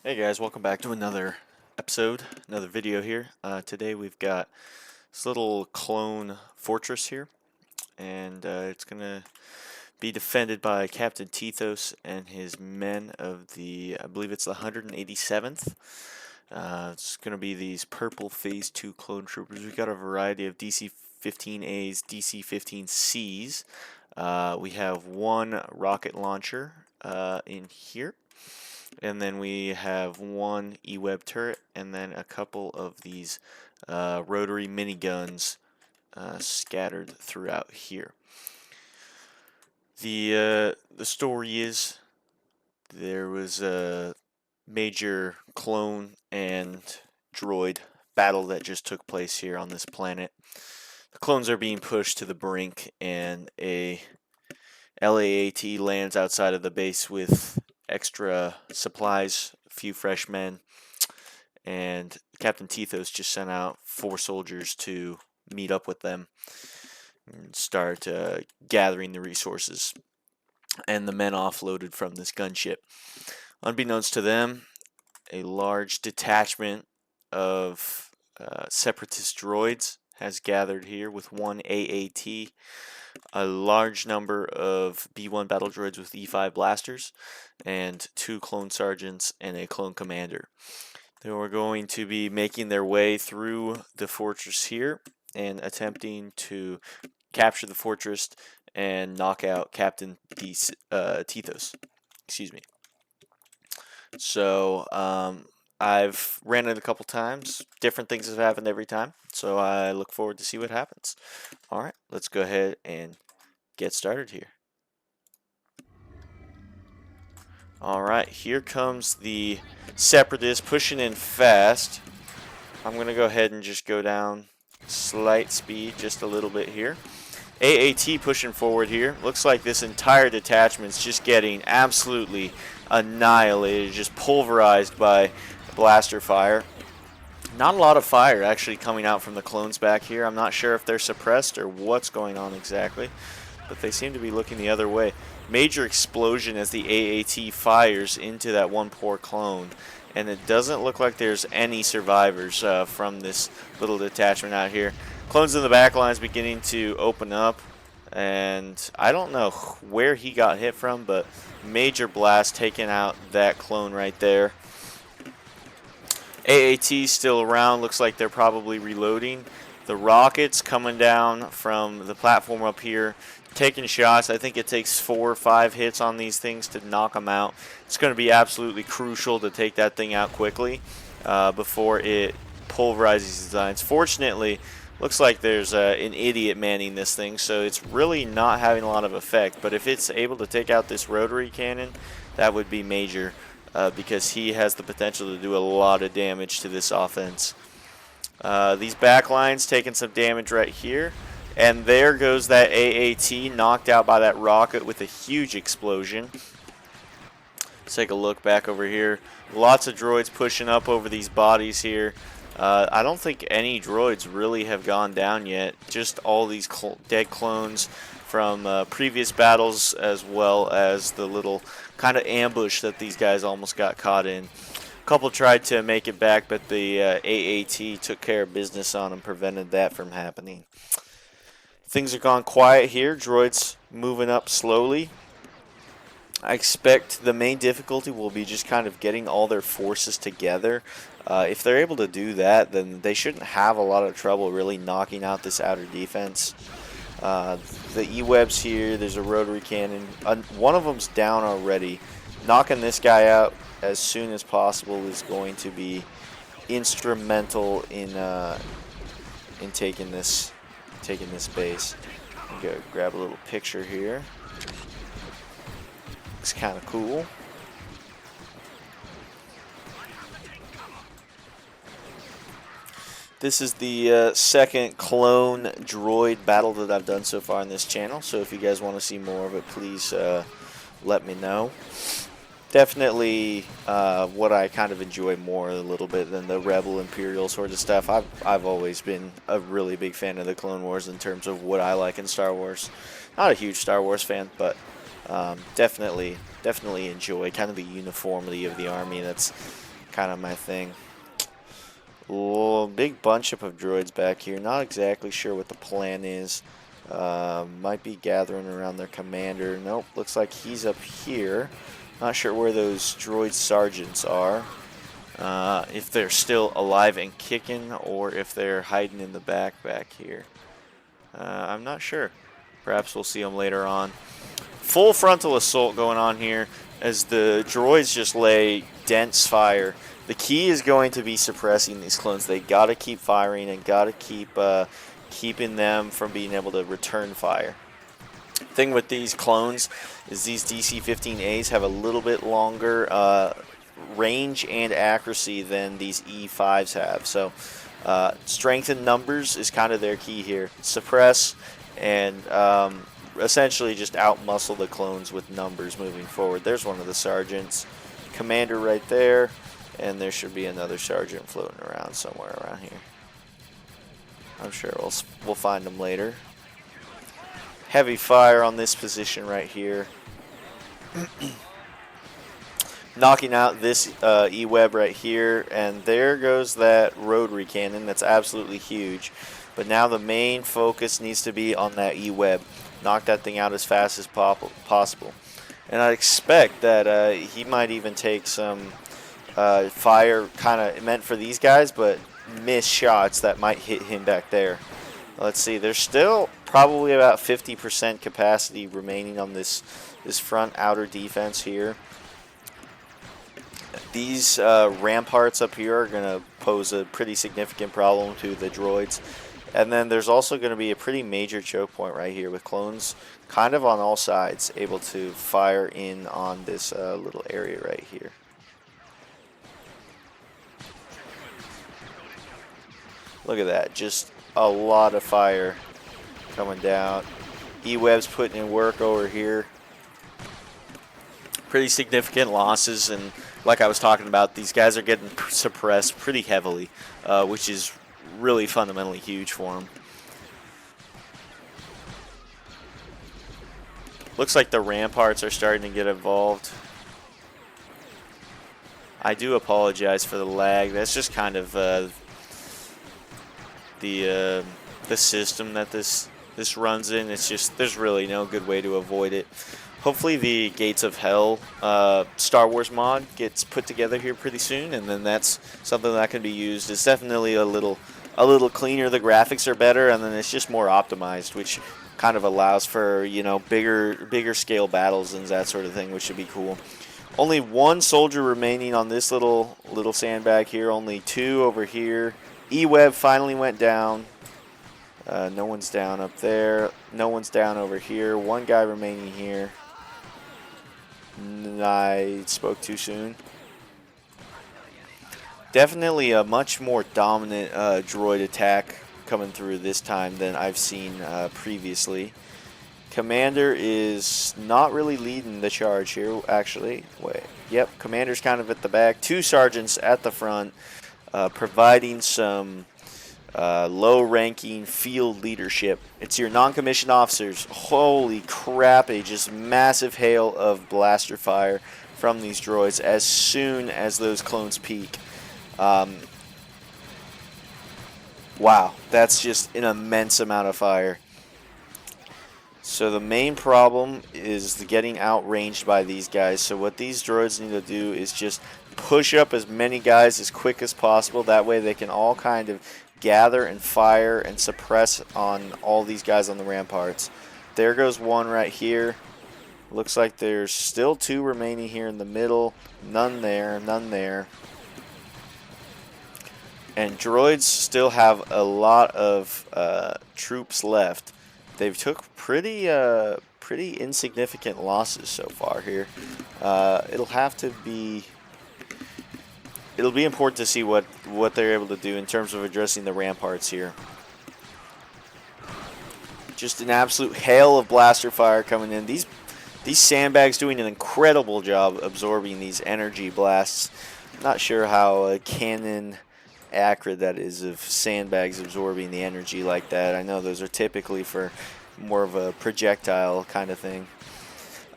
Hey guys, welcome back to another episode, another video here. Today we've got this little clone fortress here, and it's gonna be defended by Captain Tithos and his men of the, I believe it's the 187th. It's gonna be these purple Phase 2 clone troopers. We've got a variety of DC-15As, DC-15Cs. We have one rocket launcher in here. And then we have one E-Web turret, and then a couple of these rotary miniguns scattered throughout here. The story is there was a major clone and droid battle that just took place here on this planet. The clones are being pushed to the brink, and a LAAT lands outside of the base with extra supplies, a few fresh men, and Captain Tithos just sent out 4 soldiers to meet up with them and start gathering the resources. And the men offloaded from this gunship. Unbeknownst to them, a large detachment of separatist droids has gathered here with one AAT, a large number of B1 battle droids with E5 blasters, and 2 clone sergeants and a clone commander. They were going to be making their way through the fortress here and attempting to capture the fortress and knock out Captain Tithos. Excuse me. So I've ran it a couple times. Different things have happened every time, so I look forward to see what happens. All right, let's go ahead and get started here. All right, here comes the Separatists pushing in fast. I'm going to go ahead and just go down slight speed just a little bit here. AAT pushing forward here. Looks like this entire detachment's just getting absolutely annihilated, just pulverized by blaster fire. Not a lot of fire actually coming out from the clones back here. I'm not sure if they're suppressed or what's going on exactly, but they seem to be looking the other way. Major explosion as the AAT fires into that one poor clone, and it doesn't look like there's any survivors from this little detachment out here. Clones in the back lines beginning to open up, and I don't know where he got hit from, but major blast taking out that clone right there. AAT still around, looks like they're probably reloading. The rockets coming down from the platform up here, taking shots. I think it takes 4 or 5 hits on these things to knock them out. It's going to be absolutely crucial to take that thing out quickly before it pulverizes designs. Fortunately, looks like there's an idiot manning this thing, so it's really not having a lot of effect. But if it's able to take out this rotary cannon, that would be major because he has the potential to do a lot of damage to this offense. These back lines taking some damage right here. And there goes that AAT, knocked out by that rocket with a huge explosion. Let's take a look back over here. Lots of droids pushing up over these bodies here. I don't think any droids really have gone down yet. Just all these dead clones from previous battles, as well as the little kind of ambush that these guys almost got caught in. A couple tried to make it back, but the AAT took care of business on them, prevented that from happening. Things are gone quiet here. Droids moving up slowly. I expect the main difficulty will be just kind of getting all their forces together. If they're able to do that, then they shouldn't have a lot of trouble really knocking out this outer defense. The E-Webs here, there's a rotary cannon. One of them's down already. Knocking this guy out as soon as possible is going to be instrumental in taking this base. Go grab a little picture here. Looks kind of cool. This is the second clone droid battle that I've done so far on this channel, so if you guys want to see more of it, please let me know. Definitely what I kind of enjoy more a little bit than the Rebel Imperial sort of stuff. I've always been a really big fan of the Clone Wars in terms of what I like in Star Wars. Not a huge Star Wars fan, but definitely enjoy kind of the uniformity of the army. That's kind of my thing. Oh, big bunch up of droids back here. Not exactly sure what the plan is. Might be gathering around their commander. Nope, looks like he's up here. Not sure where those droid sergeants are. If they're still alive and kicking, or if they're hiding in the back here. I'm not sure. Perhaps we'll see them later on. Full frontal assault going on here as the droids just lay dense fire. The key is going to be suppressing these clones. They got to keep firing and got to keep keeping them from being able to return fire. Thing with these clones is these DC-15As have a little bit longer range and accuracy than these E5s have. So strength in numbers is kind of their key here. Suppress and essentially just outmuscle the clones with numbers moving forward. There's one of the sergeants. Commander right there. And there should be another sergeant floating around somewhere around here. I'm sure we'll find them later. Heavy fire on this position right here. Knocking out this E-Web right here. And there goes that rotary cannon. That's absolutely huge. But now the main focus needs to be on that E-Web. Knock that thing out as fast as possible. And I expect that he might even take some fire kind of meant for these guys, but miss shots that might hit him back there. Let's see. There's still probably about 50% capacity remaining on this front outer defense here. These ramparts up here are going to pose a pretty significant problem to the droids. And then there's also going to be a pretty major choke point right here with clones kind of on all sides able to fire in on this little area right here. Look at that, just a lot of fire coming down. E-Web's putting in work over here. Pretty significant losses, and like I was talking about, these guys are getting suppressed pretty heavily, which is really fundamentally huge for them. Looks like the ramparts are starting to get involved. I do apologize for the lag. That's just kind of the system that this runs in. It's just there's really no good way to avoid it. Hopefully the Gates of Hell Star Wars mod gets put together here pretty soon, and then that's something that can be used. It's definitely a little cleaner. The graphics are better, and then it's just more optimized, which kind of allows for, you know, bigger scale battles and that sort of thing, which should be cool. Only one soldier remaining on this little sandbag here. Only two over here. E-Web finally went down. No one's down up there. No one's down over here. One guy remaining here. I spoke too soon. Definitely a much more dominant droid attack coming through this time than I've seen previously. Commander is not really leading the charge here, actually. Wait. Yep, Commander's kind of at the back. Two sergeants at the front, providing some low-ranking field leadership. It's your non-commissioned officers. Holy crap, a just massive hail of blaster fire from these droids as soon as those clones peak. Wow, that's just an immense amount of fire. So the main problem is the getting outranged by these guys. So what these droids need to do is just push up as many guys as quick as possible. That way they can all kind of gather and fire and suppress on all these guys on the ramparts. There goes one right here. Looks like there's still two remaining here in the middle. None there, none there. And droids still have a lot of troops left. They've took pretty insignificant losses so far here. It'll be important to see what they're able to do in terms of addressing the ramparts here. Just an absolute hail of blaster fire coming in. These sandbags doing an incredible job absorbing these energy blasts. Not sure how cannon accurate that is of sandbags absorbing the energy like that. I know those are typically for more of a projectile kind of thing.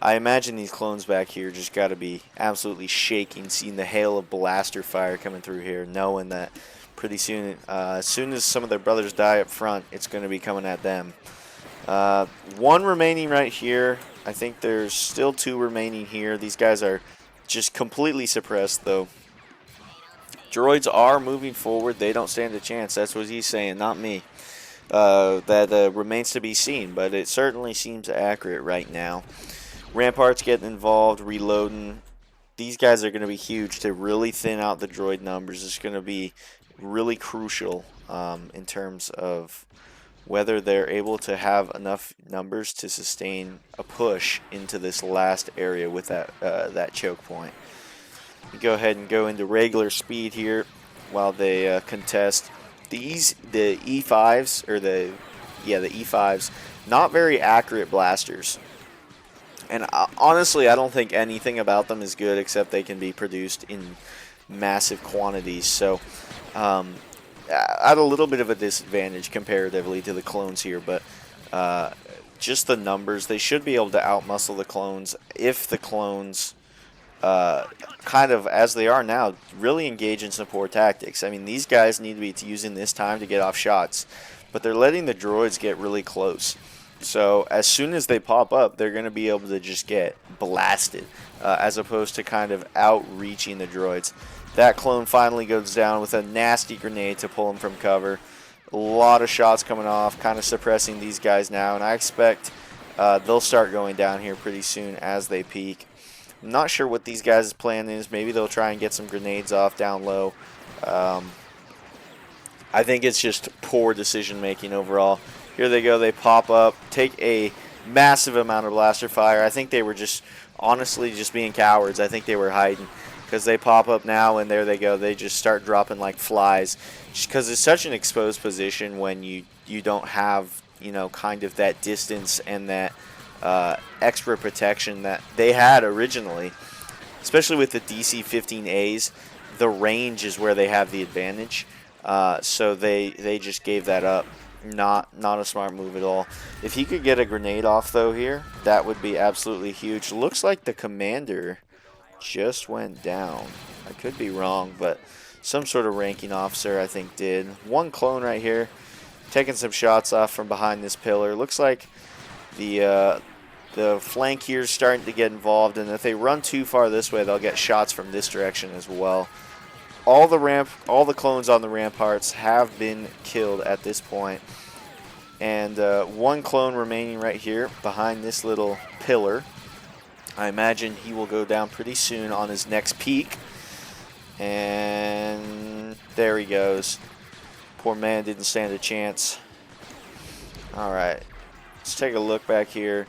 I imagine these clones back here just got to be absolutely shaking, seeing the hail of blaster fire coming through here, knowing that pretty soon, as soon as some of their brothers die up front, it's going to be coming at them. One remaining right here. I think there's still 2 remaining here. These guys are just completely suppressed, though. Droids are moving forward. They don't stand a chance. That's what he's saying, not me. That remains to be seen, but it certainly seems accurate right now. Ramparts getting involved, reloading. These guys are going to be huge to really thin out the droid numbers. It's going to be really crucial in terms of whether they're able to have enough numbers to sustain a push into this last area with that choke point. We go ahead and go into regular speed here while they contest. The E5s, or the E5s, not very accurate blasters. And honestly, I don't think anything about them is good except they can be produced in massive quantities. So, at a little bit of a disadvantage comparatively to the clones here, but just the numbers, they should be able to outmuscle the clones if the clones, kind of as they are now, really engage in support tactics. I mean, these guys need to be using this time to get off shots, but they're letting the droids get really close. So as soon as they pop up, they're going to be able to just get blasted, as opposed to kind of outreaching the droids. That clone finally goes down with a nasty grenade to pull him from cover. A lot of shots coming off, kind of suppressing these guys now, and I expect they'll start going down here pretty soon as they peak. I'm not sure what these guys' plan is. Maybe they'll try and get some grenades off down low. I think it's just poor decision making overall. Here they go, they pop up, take a massive amount of blaster fire. I think they were just, honestly, just being cowards. I think they were hiding because they pop up now, and there they go. They just start dropping like flies just because it's such an exposed position when you don't have, you know, kind of that distance and that extra protection that they had originally. Especially with the DC-15As, the range is where they have the advantage. So they just gave that up. Not a smart move at all. If he could get a grenade off, though, here, that would be absolutely huge. Looks like the commander just went down. I could be wrong, but some sort of ranking officer, I think, did. One clone right here, taking some shots off from behind this pillar. Looks like the flank here is starting to get involved, and if they run too far this way, they'll get shots from this direction as well. All the clones on the ramparts have been killed at this point. And one clone remaining right here behind this little pillar. I imagine he will go down pretty soon on his next peak. And there he goes. Poor man didn't stand a chance. Alright, let's take a look back here.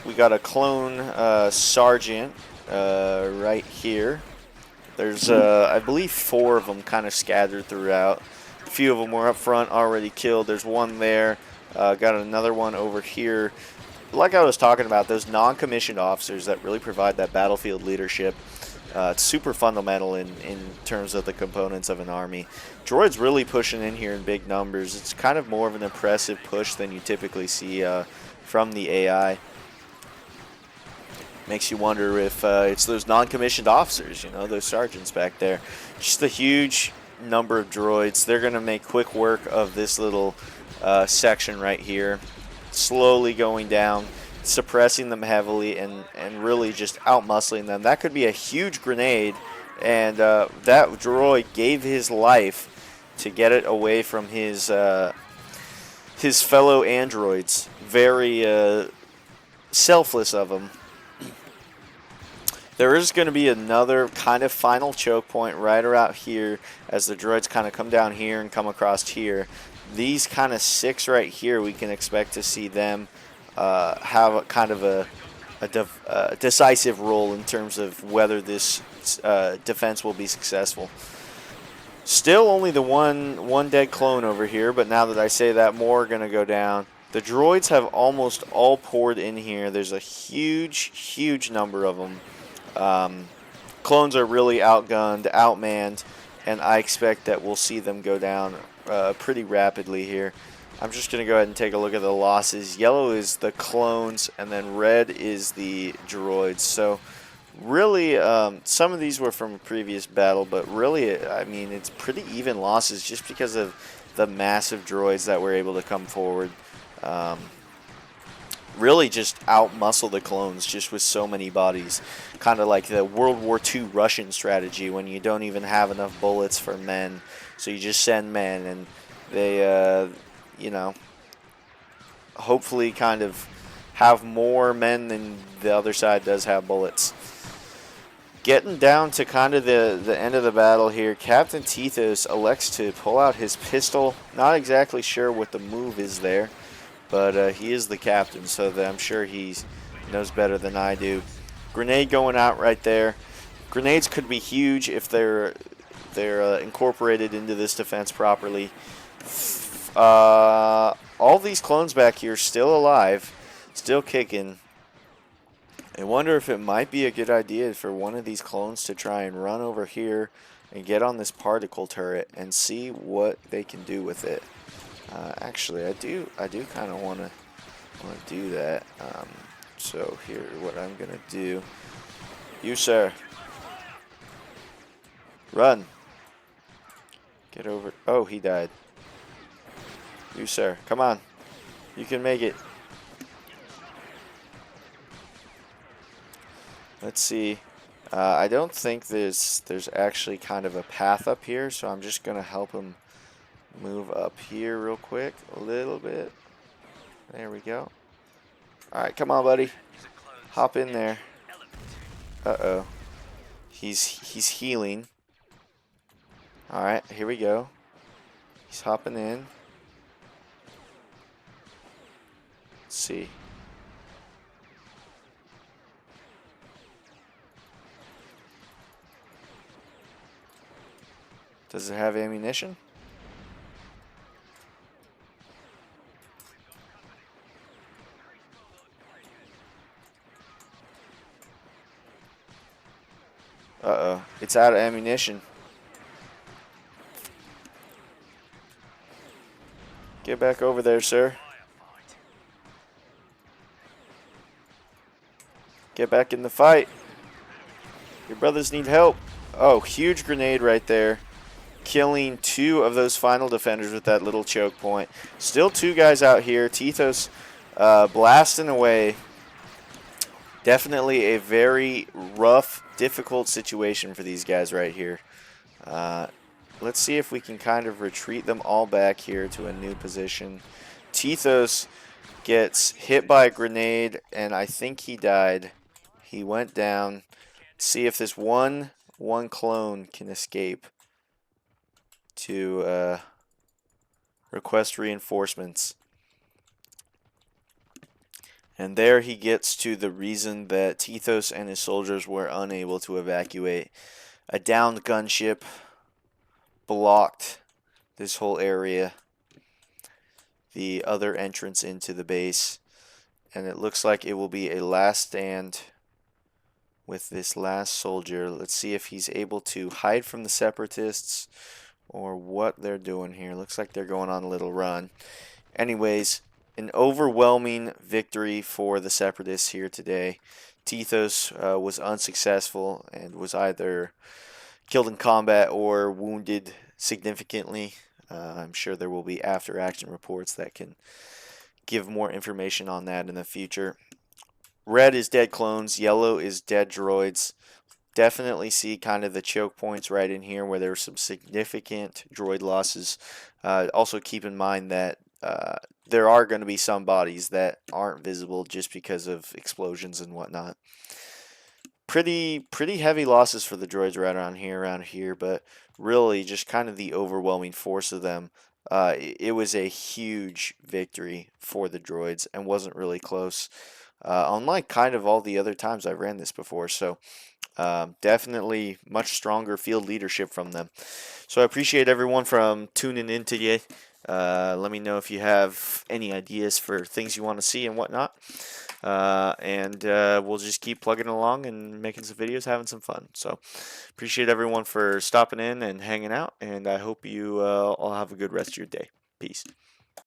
We got a clone sergeant right here. There's, I believe, 4 of them kind of scattered throughout. A few of them were up front, already killed. There's one there. Got another one over here. Like I was talking about, those non-commissioned officers that really provide that battlefield leadership. It's super fundamental in terms of the components of an army. Droid's really pushing in here in big numbers. It's kind of more of an impressive push than you typically see from the AI. Makes you wonder if it's those non-commissioned officers, you know, those sergeants back there. Just a huge number of droids. They're going to make quick work of this little section right here. Slowly going down, suppressing them heavily, and really just out-muscling them. That could be a huge grenade, and that droid gave his life to get it away from his fellow androids. Very selfless of him. There is going to be another kind of final choke point right around here as the droids kind of come down here and come across here. These kind of 6 right here, we can expect to see them have a kind of a decisive role in terms of whether this defense will be successful. Still only the one dead clone over here, but now that I say that, more are going to go down. The droids have almost all poured in here. There's a huge number of them. Clones are really outgunned, outmanned, and I expect that we'll see them go down pretty rapidly here. I'm just going to go ahead and take a look at the losses. Yellow is the clones, and then red is the droids. So really, some of these were from a previous battle, but really, I mean, it's pretty even losses just because of the massive droids that were able to come forward. Really just out-muscle the clones just with so many bodies. Kind of like the World War II Russian strategy when you don't even have enough bullets for men. So you just send men, and they, you know, hopefully kind of have more men than the other side does have bullets. Getting down to kind of the end of the battle here, Captain Tithos elects to pull out his pistol. Not exactly sure what the move is there, but he is the captain, so I'm sure he knows better than I do. Grenade going out right there. Grenades could be huge if they're incorporated into this defense properly. All these clones back here still alive, still kicking. I wonder if it might be a good idea for one of these clones to try and run over here and get on this particle turret and see what they can do with it. Actually, I do kind of want to do that. So here, what I'm gonna do. You, sir. Run. Get over. Oh, he died. You, sir. Come on. You can make it. Let's see. I don't think there's actually kind of a path up here, so I'm just gonna help him move up here real quick, a little bit. There we go. All right, come on, buddy. Hop in there. Uh-oh. He's healing. All right, here we go. He's hopping in. Let's see. Does it have ammunition? Uh-oh. It's out of ammunition. Get back over there, sir. Get back in the fight. Your brothers need help. Oh, huge grenade right there. Killing two of those final defenders with that little choke point. Still two guys out here. Tithos blasting away. Definitely a very rough, difficult situation for these guys right here. Let's see if we can kind of retreat them all back here to a new position. Tithos gets hit by a grenade, and I think he died. He went down. See if this one clone can escape to request reinforcements. And there he gets to the reason that Tithos and his soldiers were unable to evacuate. A downed gunship blocked this whole area, the other entrance into the base, and it looks like it will be a last stand with this last soldier. Let's see if he's able to hide from the separatists or what they're doing here. Looks like they're going on a little run. Anyways, an overwhelming victory for the separatists here today. Tithos was unsuccessful and was either killed in combat or wounded significantly. I'm sure there will be after action reports that can give more information on that in the future. Red is dead clones, yellow is dead droids. Definitely see kind of the choke points right in here where there were some significant droid losses. Also keep in mind that there are going to be some bodies that aren't visible just because of explosions and whatnot. Pretty heavy losses for the droids right around here, but really just kind of the overwhelming force of them. It was a huge victory for the droids and wasn't really close, unlike kind of all the other times I've ran this before. So definitely much stronger field leadership from them. So I appreciate everyone from tuning in today. Let me know if you have any ideas for things you want to see and whatnot. And we'll just keep plugging along and making some videos, having some fun. So appreciate everyone for stopping in and hanging out, and I hope you all have a good rest of your day. Peace.